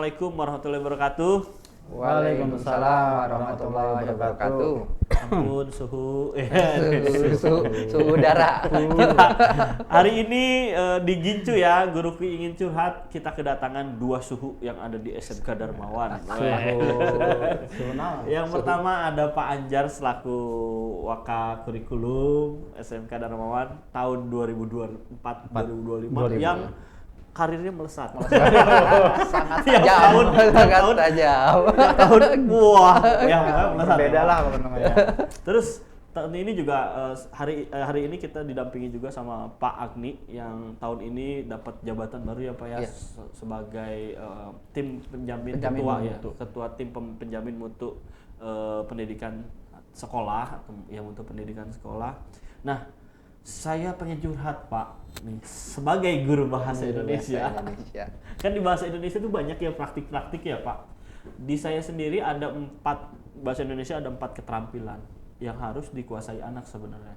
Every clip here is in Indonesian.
Assalamualaikum warahmatullahi wabarakatuh. Waalaikumsalam warahmatullahi wabarakatuh. Ampun suhu Suhu udara. Hari ini di Gincu ya, guruku ingin curhat. Kita kedatangan dua suhu yang ada di SMK Darmawan. Yang pertama ada Pak Anjar selaku Waka Kurikulum SMK Darmawan tahun 2024-2025 yang karirnya melesat. Sangat Tiap tajam. tahun, wah, ya melesat. Beda lah namanya. Terus tahun ini juga hari ini kita didampingi juga sama Pak Agni yang tahun ini dapat jabatan baru ya Pak ya, sebagai tim penjamin ketua mutu. Ya, ketua tim penjamin mutu pendidikan sekolah yang untuk pendidikan sekolah. Nah, saya pengen curhat Pak nih, sebagai guru bahasa Indonesia. Kan di bahasa Indonesia itu banyak ya praktik-praktik ya Pak. Di saya sendiri ada 4 bahasa Indonesia ada 4 keterampilan yang harus dikuasai anak sebenarnya.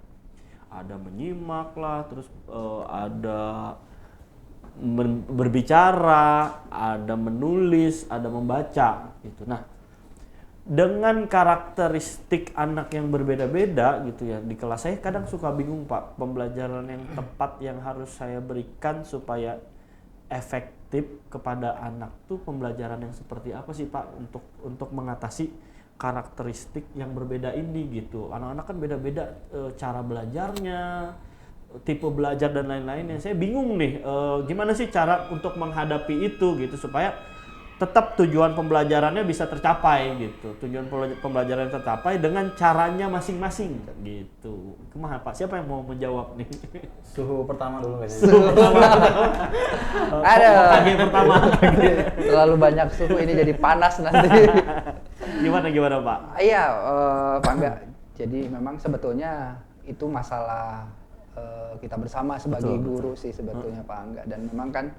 Ada menyimak lah, terus ada berbicara, ada menulis, ada membaca gitu. Nah, dengan karakteristik anak yang berbeda-beda gitu ya, di kelas saya kadang suka bingung Pak, pembelajaran yang tepat yang harus saya berikan supaya efektif kepada anak tuh pembelajaran yang seperti apa sih Pak untuk mengatasi karakteristik yang berbeda ini gitu. Anak-anak kan beda-beda cara belajarnya, tipe belajar dan lain-lainnya. Saya bingung nih gimana sih cara untuk menghadapi itu gitu supaya tetap tujuan pembelajarannya bisa tercapai gitu. Tujuan pembelajaran tercapai dengan caranya masing-masing gitu. Kumaha Pak? Siapa yang mau menjawab nih? Suhu pertama dulu kayaknya. Suhu pertama. Ada. Pertama. Terlalu banyak suhu ini jadi panas nanti. Gimana Pak? Iya, Pak Angga. Jadi memang sebetulnya itu masalah kita bersama sebagai guru sih sebetulnya Pak Angga. Dan memang kan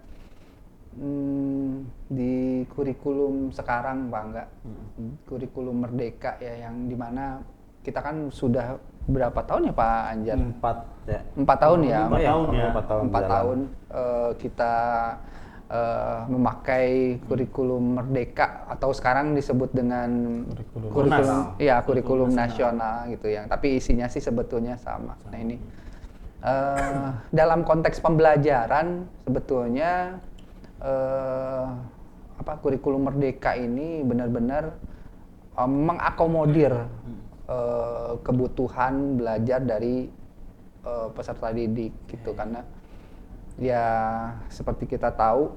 di kurikulum sekarang Pak Angga, kurikulum Merdeka ya, yang dimana kita kan sudah berapa tahun ya Pak Anjar? 4 ya. 4 tahun ya. 4 tahun Kita memakai kurikulum Merdeka atau sekarang disebut dengan kurikulum nasional gitu ya. Tapi isinya sih sebetulnya sama. Nah ini dalam konteks pembelajaran sebetulnya kurikulum Merdeka ini benar-benar mengakomodir kebutuhan belajar dari peserta didik gitu. Karena ya seperti kita tahu,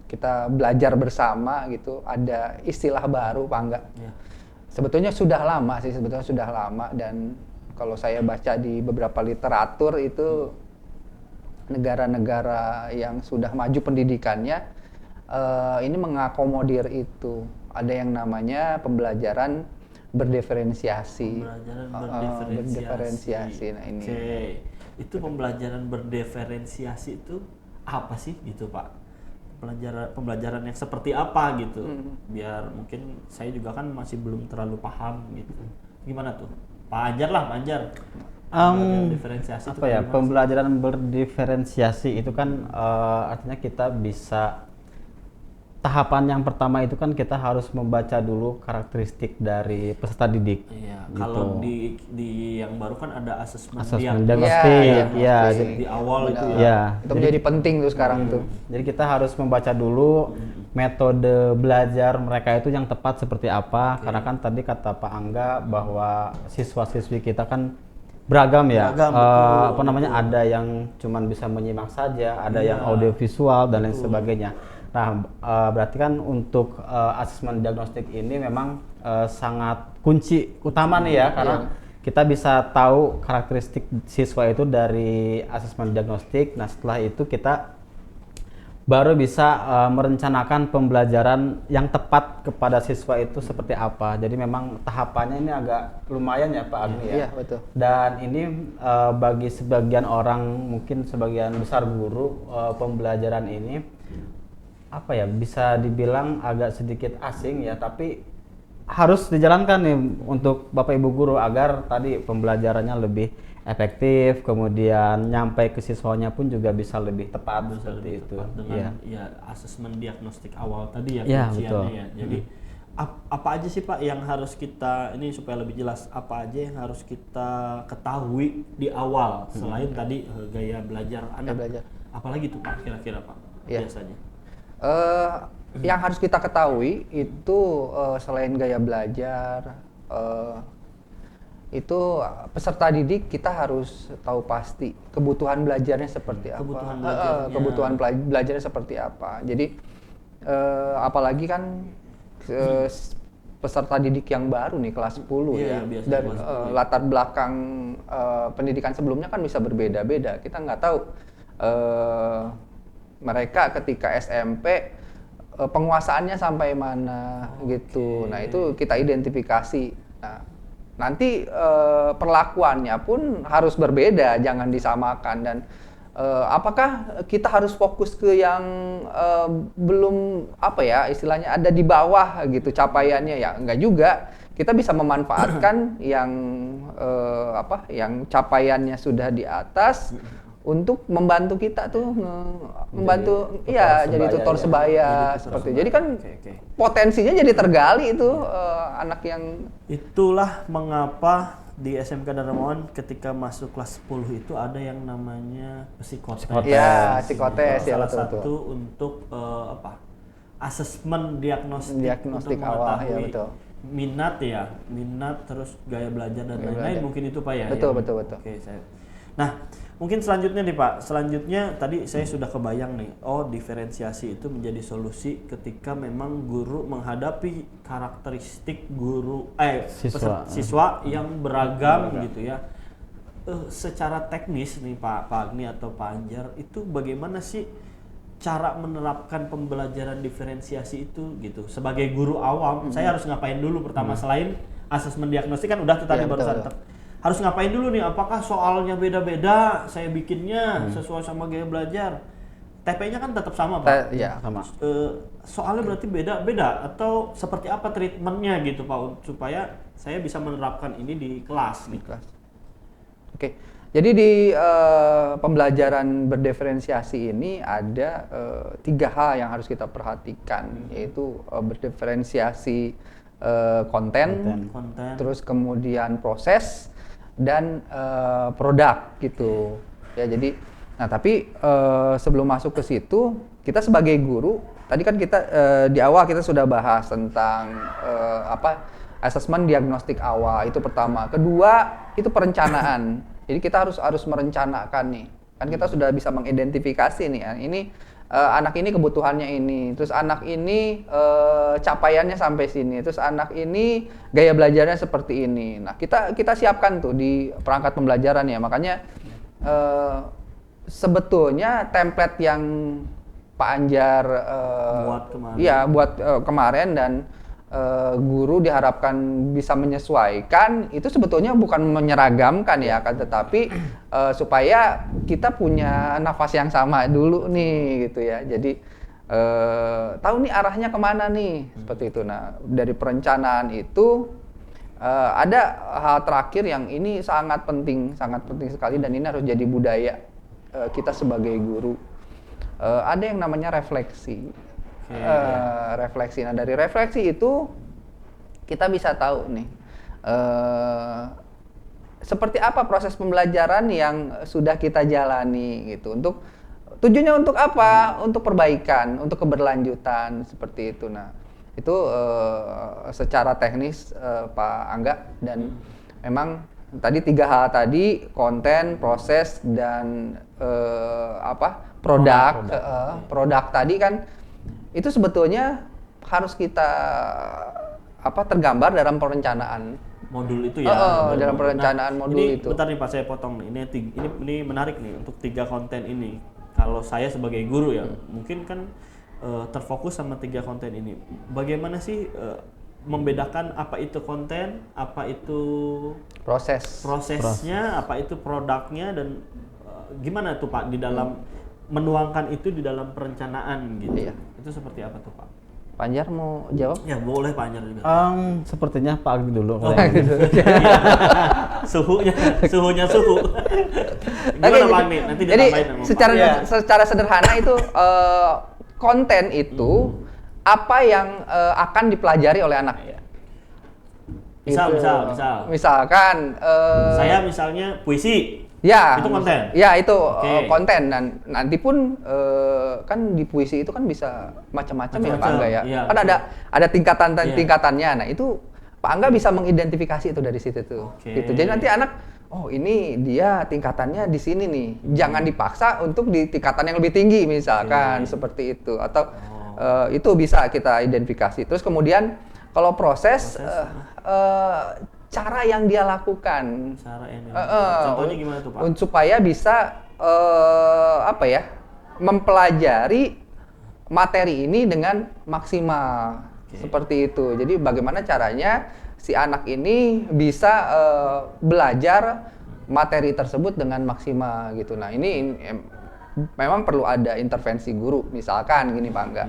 kita belajar bersama gitu, ada istilah baru Pak Angga. Sebetulnya sudah lama dan kalau saya baca di beberapa literatur itu negara-negara yang sudah maju pendidikannya ini mengakomodir itu. Ada yang namanya pembelajaran berdiferensiasi. Berdiferensiasi. Nah ini. Itu pembelajaran berdiferensiasi itu apa sih gitu Pak? Pembelajaran yang seperti apa gitu? Biar mungkin saya juga kan masih belum terlalu paham gitu. Gimana tuh? Pak Anjar lah, Pak Anjar. Diferensiasi apa ya? Pembelajaran berdiferensiasi itu kan artinya kita bisa, tahapan yang pertama itu kan kita harus membaca dulu karakteristik dari peserta didik. Iya. Gitu. Kalau di yang baru kan ada asesmen diagnostik. Ya, di awal itu ya. Itu menjadi penting tuh sekarang tuh. Jadi kita harus membaca dulu metode belajar mereka itu yang tepat seperti apa. Karena kan tadi kata Pak Angga bahwa siswa-siswi kita kan beragam ya, ada yang cuman bisa menyimak saja, ada yang audiovisual dan lain sebagainya. Nah, berarti kan untuk asesmen diagnostik ini memang sangat kunci utama nih ya, karena kita bisa tahu karakteristik siswa itu dari asesmen diagnostik. Nah, setelah itu kita baru bisa merencanakan pembelajaran yang tepat kepada siswa itu seperti apa. Jadi memang tahapannya ini agak lumayan ya Pak Agni ya. Iya, betul. Dan ini bagi sebagian orang, mungkin sebagian besar guru, pembelajaran ini bisa dibilang agak sedikit asing ya, tapi harus dijalankan nih untuk Bapak Ibu guru agar tadi pembelajarannya lebih efektif, kemudian nyampe ke siswanya pun juga bisa lebih tepat Bisa seperti lebih itu. tepat dengan ya asesmen diagnostik awal tadi ya Iya, kunciannya betul. ya. Jadi apa aja sih Pak yang harus kita ini supaya lebih jelas apa aja yang harus kita ketahui di awal selain tadi gaya belajar anak. belajar. Apalagi tuh Pak kira-kira Pak Iya. biasanya? Yang harus kita ketahui itu selain gaya belajar, itu peserta didik kita harus tahu pasti kebutuhan belajarnya seperti apa. Kebutuhan belajarnya. Kebutuhan belajarnya seperti apa. Jadi apalagi kan peserta didik yang baru nih kelas 10 Iya, ya. biasanya Dan kelas 10 ya. latar belakang pendidikan sebelumnya kan bisa berbeda-beda. Kita nggak tahu mereka ketika SMP penguasaannya sampai mana gitu. Nah, itu kita identifikasi. Nah, nanti perlakuannya pun harus berbeda, jangan disamakan. Dan apakah kita harus fokus ke yang belum apa ya istilahnya ada di bawah gitu capaiannya, ya enggak juga. Kita bisa memanfaatkan yang yang capaiannya sudah di atas untuk membantu kita tuh membantu jadi tutor sebaya seperti itu. Jadi kan Oke. potensinya jadi tergali itu anak yang Itulah mengapa di SMK Darmawan ketika masuk kelas 10 itu ada yang namanya psikotes. ya psikotes ya Salah betul. satu untuk asesmen diagnostik Diagnostik untuk awal, ya, mengetahui betul. minat terus gaya belajar dan Gaya lain-lain belajar. mungkin itu Pak ya. Betul, yang- betul. Oke, Nah, mungkin selanjutnya nih Pak. Selanjutnya tadi saya sudah kebayang nih. Oh, diferensiasi itu menjadi solusi ketika memang guru menghadapi karakteristik siswa yang beragam gitu ya. Secara teknis nih Pak Agni atau Pak Anjar, itu bagaimana sih cara menerapkan pembelajaran diferensiasi itu gitu? Sebagai guru awam, saya harus ngapain dulu pertama selain asesmen diagnostik kan udah tuh tadi Iya, barusan. betul. Harus ngapain dulu nih? Apakah soalnya beda-beda? Saya bikinnya sesuai sama gaya belajar. TP-nya kan tetap sama Pak. Ya. Sama. Soalnya berarti beda-beda atau seperti apa treatmentnya gitu Pak supaya saya bisa menerapkan ini di kelas nih. Kelas. Oke, jadi di pembelajaran berdiferensiasi ini ada 3 hal yang harus kita perhatikan, yaitu berdiferensiasi konten, terus kemudian proses dan produk gitu. Ya, jadi, nah tapi sebelum masuk ke situ, kita sebagai guru, tadi kan kita di awal kita sudah bahas tentang asesmen diagnostik awal itu pertama. Kedua itu perencanaan. Jadi kita harus merencanakan nih. Kan kita sudah bisa mengidentifikasi nih. Ini anak ini kebutuhannya ini. Terus anak ini capaiannya sampai sini. Terus anak ini gaya belajarnya seperti ini. Nah kita siapkan tuh di perangkat pembelajaran ya. Makanya sebetulnya template yang Pak Anjar Buat kemarin. Iya, buat kemarin dan guru diharapkan bisa menyesuaikan, itu sebetulnya bukan menyeragamkan ya, kan, tetapi supaya kita punya nafas yang sama dulu nih gitu ya. Jadi tahu nih arahnya kemana nih, seperti itu. Nah, dari perencanaan itu ada hal terakhir yang ini sangat penting sekali dan ini harus jadi budaya kita sebagai guru. Ada yang namanya refleksi. Refleksi. Nah, dari refleksi itu kita bisa tahu nih seperti apa proses pembelajaran yang sudah kita jalani gitu. Tujuannya untuk apa? Untuk perbaikan, untuk keberlanjutan seperti itu. Nah, itu secara teknis Pak Angga, dan memang tadi 3 hal tadi, konten, proses, dan produk. Produk tadi kan itu sebetulnya harus kita tergambar dalam perencanaan Modul itu ya. dalam perencanaan modul ini, itu. Bentar nih Pak, saya potong nih. Ini menarik nih untuk 3 konten ini. Kalau saya sebagai guru ya, mungkin kan terfokus sama 3 konten ini. Bagaimana sih membedakan apa itu konten, apa itu prosesnya, apa itu produknya, dan gimana tuh Pak di dalam menuangkan itu di dalam perencanaan gitu. Iya. Itu seperti apa tuh Pak? Panjar mau jawab? Ya boleh Panjar juga. Sepertinya Pak Agdi dulu. Oh, kalau yang gitu. Suhunya suhu. Gimana Oke, Pak Agni? Nanti jadi ditambahin sama Pak. secara Iya. secara sederhana itu konten itu apa yang akan dipelajari oleh anak. Misal, Gitu. misal. Misalkan Saya misalnya puisi. ya Itu konten? Ya itu Oke. konten, dan nanti pun kan di puisi itu kan bisa macam-macam ya Pak Macam-macam, Angga ya. iya, Kan betul. ada tingkatan Iya. tingkatannya. Nah itu Pak Angga bisa mengidentifikasi itu dari situ tuh. Oke. Gitu. Jadi nanti anak, oh ini dia tingkatannya di sini nih. Jangan dipaksa untuk di tingkatan yang lebih tinggi misalkan seperti itu, atau itu bisa kita identifikasi. Terus kemudian kalau proses, cara yang dia lakukan. Cara ini. Eh, eh, Contohnya gimana tuh Pak? Supaya bisa apa ya, mempelajari materi ini dengan maksimal. Seperti itu. Jadi bagaimana caranya si anak ini bisa belajar materi tersebut dengan maksimal gitu. Nah ini memang perlu ada intervensi guru. Misalkan gini Pak Angga,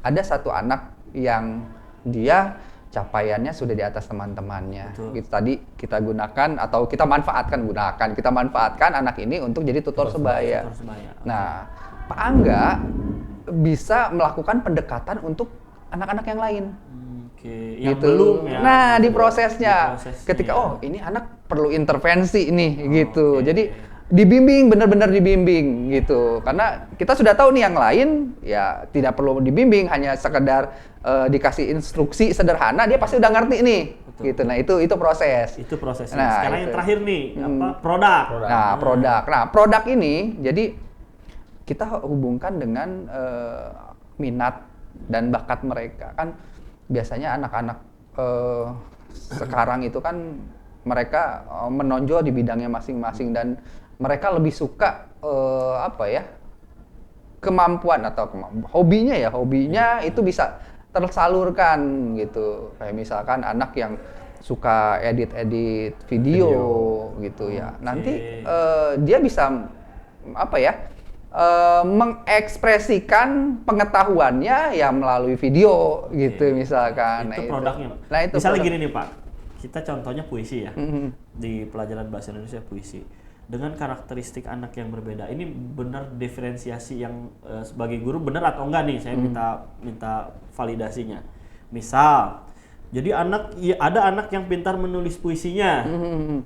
ada satu anak yang dia capaiannya sudah di atas teman-temannya. Betul. Gitu. Tadi kita gunakan atau kita manfaatkan anak ini untuk jadi tutor sebaya. Tutor sebaya. Nah, Pak Angga bisa melakukan pendekatan untuk anak-anak yang lain. Oke, yang Gitu. belum ya. Nah, di prosesnya. Di prosesnya, Ketika ya. oh, ini anak perlu intervensi nih gitu. oke. Jadi dibimbing, benar-benar dibimbing gitu. Karena kita sudah tahu nih yang lain ya tidak perlu dibimbing, hanya sekedar dikasih instruksi sederhana dia pasti udah ngerti nih. Betul. Gitu. Nah, itu proses. Itu prosesnya. Nah, Sekarang itu. yang terakhir nih, apa? Produk. Nah, produk. Nah, produk ini jadi kita hubungkan dengan minat dan bakat mereka. Kan biasanya anak-anak sekarang itu kan mereka menonjol di bidangnya masing-masing, dan mereka lebih suka apa ya, kemampuan atau hobinya itu bisa tersalurkan gitu. Kayak misalkan anak yang suka edit video gitu ya. Nanti dia bisa apa ya, mengekspresikan pengetahuannya ya melalui video gitu misalkan. Itu produknya. Nah, itu Misalnya produk. gini nih Pak, kita contohnya puisi ya. Di pelajaran bahasa Indonesia puisi. Dengan karakteristik anak yang berbeda. Ini benar diferensiasi yang sebagai guru benar atau enggak nih? Saya minta validasinya. Misal, jadi ada anak yang pintar menulis puisinya.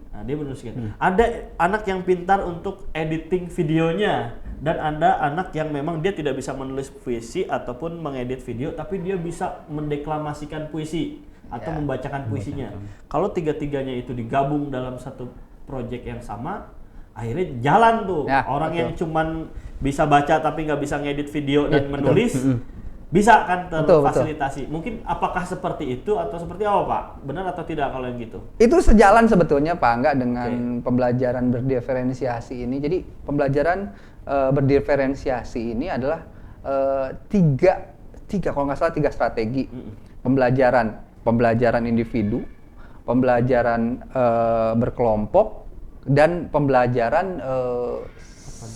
Nah, dia menulis gitu. Ada anak yang pintar untuk editing videonya, dan ada anak yang memang dia tidak bisa menulis puisi ataupun mengedit video, tapi dia bisa mendeklamasikan puisi atau membacakan puisinya. Kalau tiga-tiganya itu digabung dalam satu proyek yang sama, akhirnya jalan tuh. Orang yang cuman bisa baca tapi nggak bisa ngedit video dan menulis, bisa kan terfasilitasi. Mungkin apakah seperti itu atau seperti apa Pak? Benar atau tidak kalau yang gitu? Itu sejalan sebetulnya Pak Angga dengan pembelajaran berdiferensiasi ini. Jadi pembelajaran berdiferensiasi ini adalah tiga kalau nggak salah 3 strategi. Pembelajaran individu, pembelajaran berkelompok, dan pembelajaran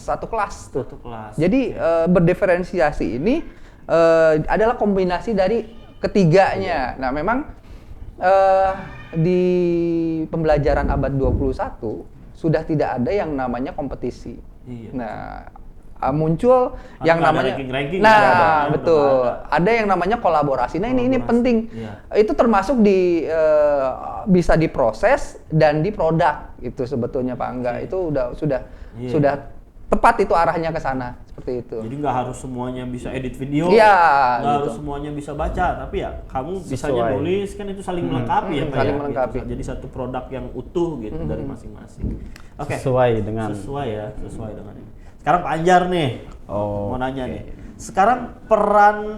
satu kelas tuh. Satu kelas. Jadi berdiferensiasi ini adalah kombinasi dari ketiganya. Nah, memang di pembelajaran abad 21 sudah tidak ada yang namanya kompetisi. Iya. Nah, muncul yang Ada namanya ranking-ranking, nah ada, betul udah ada yang namanya kolaborasi. Nah, ini penting. Iya. Itu termasuk bisa diproses dan di produk itu sebetulnya Pak Angga. Itu sudah tepat itu arahnya ke sana seperti itu. Jadi nggak harus semuanya bisa edit video, Iya, nggak gitu. harus semuanya bisa baca, tapi ya kamu bisanya Sesuai. nulis, kan itu saling melengkapi ya Pak saling ya? melengkapi. Gitu. Jadi satu produk yang utuh gitu dari masing-masing. Oke. Sesuai dengan Sesuai dengan ini. Sekarang Pak Anjar nih, Oh, mau nanya nih. Sekarang peran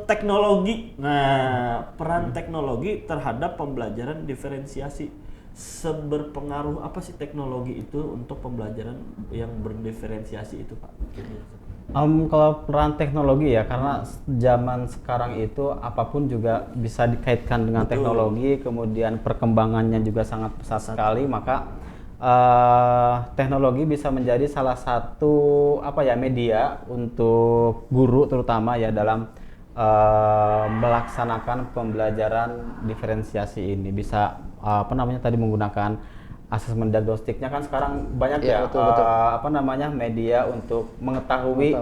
teknologi. Nah, peran teknologi terhadap pembelajaran diferensiasi. Seberpengaruh apa sih teknologi itu untuk pembelajaran yang berdiferensiasi itu Pak? Kalau peran teknologi ya, karena zaman sekarang itu apapun juga bisa dikaitkan dengan Betul. teknologi, kemudian perkembangannya juga sangat pesat sekali, maka teknologi bisa menjadi salah satu media untuk guru terutama ya dalam melaksanakan pembelajaran diferensiasi ini. Bisa tadi menggunakan asesmen diagnostiknya kan sekarang banyak Iya, ya betul. media untuk mengetahui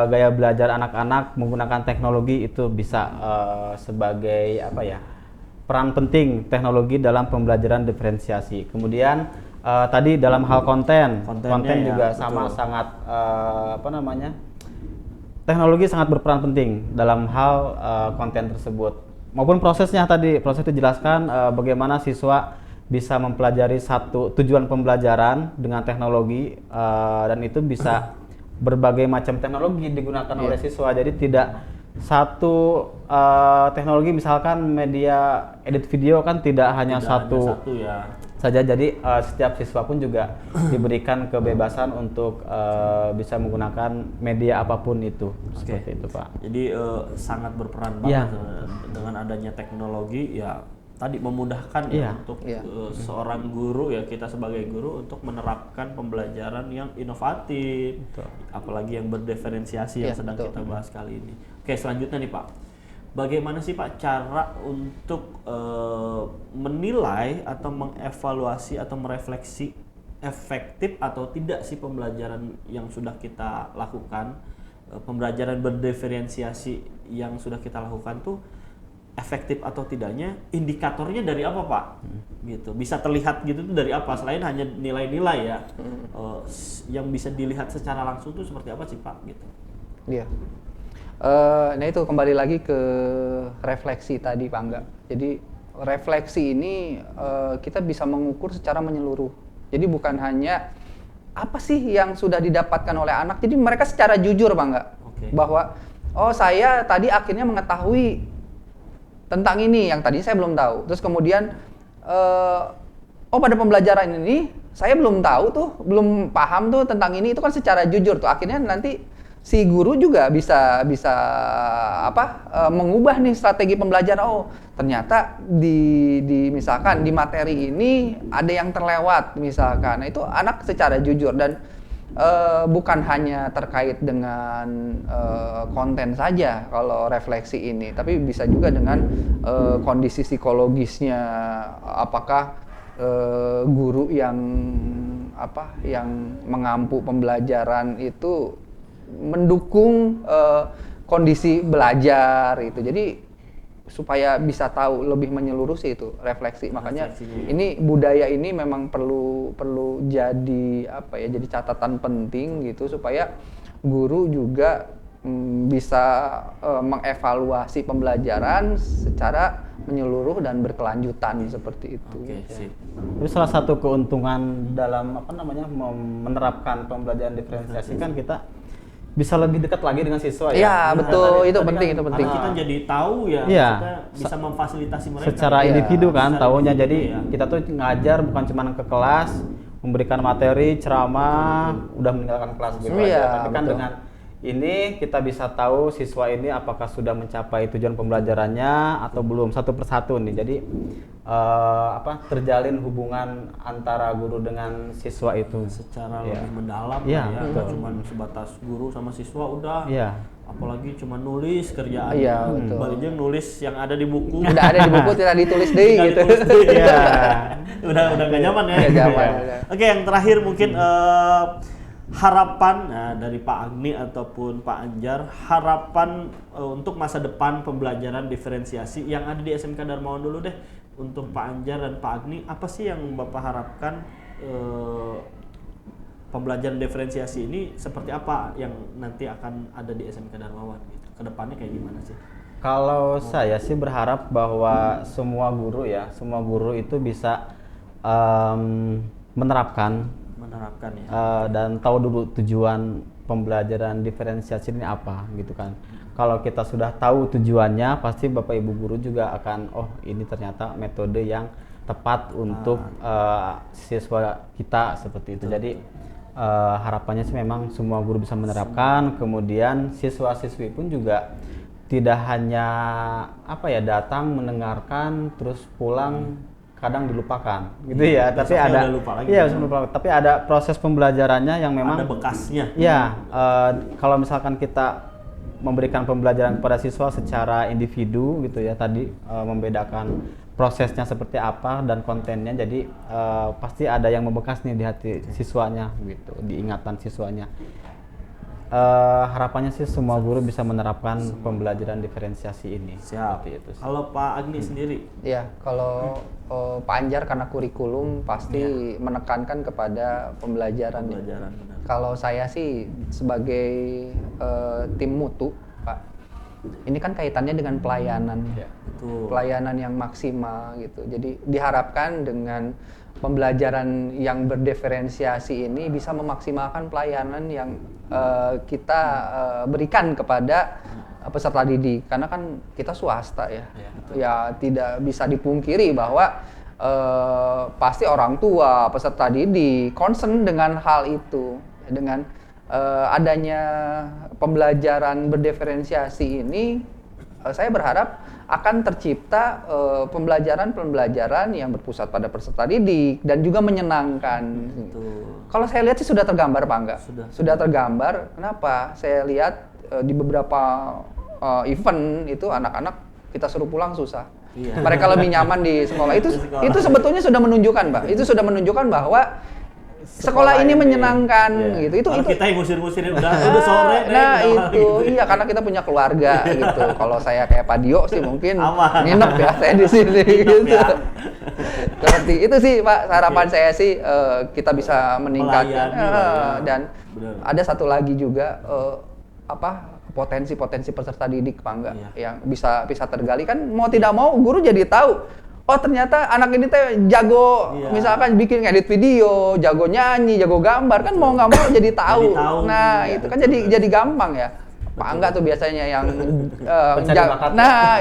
gaya belajar anak-anak menggunakan teknologi. Itu bisa sebagai peran penting teknologi dalam pembelajaran diferensiasi. Kemudian tadi dalam hal konten juga sama betul. sangat teknologi sangat berperan penting dalam hal konten tersebut maupun prosesnya. Tadi proses itu dijelaskan bagaimana siswa bisa mempelajari satu tujuan pembelajaran dengan teknologi, dan itu bisa berbagai macam teknologi digunakan oleh siswa. Jadi tidak satu teknologi, misalkan media edit video kan tidak hanya satu saja. Jadi setiap siswa pun juga diberikan kebebasan untuk bisa menggunakan media apapun itu. Seperti itu, Pak. Jadi sangat berperan banget dengan adanya teknologi ya. Tadi memudahkan untuk seorang guru ya, kita sebagai guru untuk menerapkan pembelajaran yang inovatif, apalagi yang berdiferensiasi yang sedang kita bahas kali ini. Oke, selanjutnya nih Pak, bagaimana sih Pak cara untuk menilai atau mengevaluasi atau merefleksi efektif atau tidak sih pembelajaran yang sudah kita lakukan, pembelajaran berdiferensiasi yang sudah kita lakukan tuh efektif atau tidaknya, indikatornya dari apa Pak? Gitu, bisa terlihat gitu tuh dari apa selain hanya nilai-nilai ya? Yang bisa dilihat secara langsung tuh seperti apa sih Pak? Gitu. Iya. Nah itu kembali lagi ke refleksi tadi Pak Angga. Jadi refleksi ini kita bisa mengukur secara menyeluruh. Jadi bukan hanya apa sih yang sudah didapatkan oleh anak. Jadi mereka secara jujur Pak Angga, bahwa oh saya tadi akhirnya mengetahui tentang ini yang tadi saya belum tahu. Terus kemudian oh pada pembelajaran ini saya belum tahu tuh, belum paham tuh tentang ini. Itu kan secara jujur tuh. Akhirnya nanti si guru juga bisa mengubah nih strategi pembelajaran. Oh, ternyata misalkan di materi ini ada yang terlewat misalkan. Nah, itu anak secara jujur dan bukan hanya terkait dengan konten saja kalau refleksi ini, tapi bisa juga dengan kondisi psikologisnya. Apakah guru yang mengampu pembelajaran itu mendukung kondisi belajar itu. Jadi supaya bisa tahu lebih menyeluruh sih itu refleksi. Makanya ini budaya ini memang perlu jadi jadi catatan penting gitu supaya guru juga bisa mengevaluasi pembelajaran secara menyeluruh dan berkelanjutan seperti itu. Jadi salah satu keuntungan dalam menerapkan pembelajaran diferensiasi kan kita bisa lebih dekat lagi dengan siswa ya. Iya, betul, itu penting, itu penting. Karena kita jadi tahu ya, kita bisa memfasilitasi mereka secara individu kan, tahunya. Jadi kita tuh ngajar bukan cuma ke kelas, memberikan materi, ceramah, udah meninggalkan kelas gitu aja. Tapi kan dengan ini kita bisa tahu siswa ini apakah sudah mencapai tujuan pembelajarannya atau belum, satu persatu nih. Jadi terjalin hubungan antara guru dengan siswa itu secara lebih mendalam bukan cuma sebatas guru sama siswa udah. Apalagi cuma nulis kerjaan. Baliknya nulis yang ada di buku. Udah ada di buku tidak ditulis deh gitu. Udah enggak nyaman ya. Oke, yang terakhir mungkin harapan dari Pak Agni ataupun Pak Anjar, harapan untuk masa depan pembelajaran diferensiasi yang ada di SMK Darmawan dulu deh. Untuk Pak Anjar dan Pak Agni, apa sih yang Bapak harapkan pembelajaran diferensiasi ini seperti apa yang nanti akan ada di SMK Darmawan gitu. Kedepannya kayak gimana sih? Kalau saya sih berharap bahwa semua guru itu bisa menerapkan ya. Dan tahu dulu tujuan pembelajaran diferensiasi ini apa gitu kan. Kalau kita sudah tahu tujuannya, pasti Bapak Ibu guru juga akan ini ternyata metode yang tepat untuk siswa kita seperti itu. Jadi harapannya sih memang semua guru bisa menerapkan, kemudian siswa-siswi pun juga tidak hanya datang mendengarkan terus pulang kadang dilupakan gitu ya, tapi ada tapi ada proses pembelajarannya yang memang ada bekasnya. Kalau misalkan kita memberikan pembelajaran kepada siswa secara individu gitu ya tadi, membedakan prosesnya seperti apa dan kontennya, jadi pasti ada yang membekas nih di hati siswanya gitu, di ingatan siswanya. Harapannya sih semua guru bisa menerapkan pembelajaran diferensiasi ini. Siap. Seperti itu sih. Kalau Pak Agni sendiri, Ya, kalau Pak Anjar karena kurikulum pasti menekankan kepada pembelajaran. pembelajaran benar. Kalau saya sih sebagai tim mutu, Pak, ini kan kaitannya dengan pelayanan. Betul. Pelayanan yang maksimal gitu. Jadi diharapkan dengan pembelajaran yang berdiferensiasi ini bisa memaksimalkan pelayanan yang kita berikan kepada peserta didik, karena kan kita swasta ya. Ya tidak bisa dipungkiri bahwa pasti orang tua peserta didik concern dengan hal itu. Dengan adanya pembelajaran berdiferensiasi ini, saya berharap akan tercipta pembelajaran yang berpusat pada peserta didik dan juga menyenangkan. Kalau saya lihat sih sudah tergambar, Pak Angga. Sudah tergambar. Kenapa? Saya lihat di beberapa event itu anak-anak kita suruh pulang susah. Iya. Mereka lebih nyaman di sekolah. Itu sebetulnya sudah menunjukkan, Pak. Itu sudah menunjukkan bahwa sekolah ini menyenangkan gitu. Kalau Itu kita yang ngusir-ngusirin udah sore deh. nah udah itu gitu. iya, karena kita punya keluarga gitu. Kalau saya kayak Pak Dio sih mungkin Aman. nginep ya saya di sini gitu. ya. Seperti itu sih Pak, harapan saya sih kita bisa meningkatkan. Melayani lah ya. Dan Benar. ada satu lagi juga potensi-potensi peserta didik Pak Angga yang bisa tergali, kan mau tidak mau guru jadi tahu. Oh ternyata anak ini teh jago, misalkan bikin edit video, jago nyanyi, jago gambar, kan mau nggak mau jadi tahu. Nah itu kan jadi gampang ya. Pak Angga tuh biasanya yang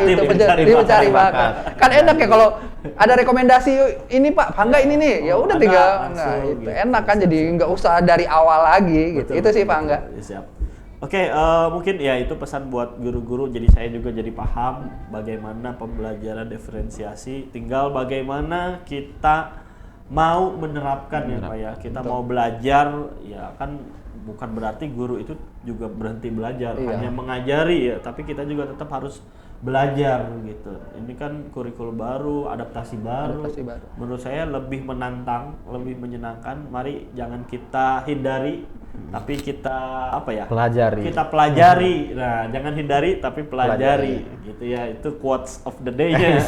itu mencari bakat. Kan enak ya kalau ada rekomendasi ini Pak Angga ini nih, ya udah tinggal. Nah itu gitu. enak kan, jadi nggak usah dari awal lagi gitu. Itu sih Pak Angga. Siap. Oke, mungkin ya itu pesan buat guru-guru. Jadi saya juga jadi paham bagaimana pembelajaran diferensiasi. Tinggal bagaimana kita mau menerapkan ya Pak ya. Kita mau belajar ya kan, bukan berarti guru itu juga berhenti belajar, hanya mengajari ya. Tapi kita juga tetap harus belajar gitu. Ini kan kurikulum baru, adaptasi baru. Menurut saya lebih menantang, lebih menyenangkan. Mari jangan kita hindari, tapi kita pelajari. Kita pelajari. Nah, jangan hindari tapi pelajari. Gitu ya. Itu quotes of the day ya.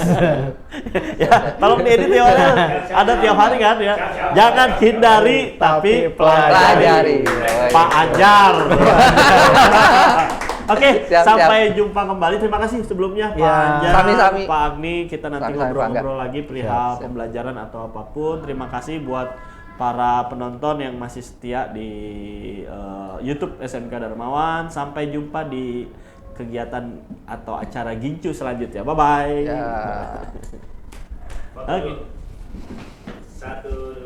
Ya, tolong diedit ya. Ada tiap hari kan ya. Jangan hindari tapi pelajari. Pak Anjar. Oke, sampai jumpa kembali. Terima kasih sebelumnya Pak Anjar, Sami-sami. Pak Agni. Kita nanti ngobrol-ngobrol lagi perihal pembelajaran atau apapun. Terima kasih buat para penonton yang masih setia di YouTube SMK Darmawan. Sampai jumpa di kegiatan atau acara Gincu selanjutnya. Bye-bye. Ya. Oke. 1,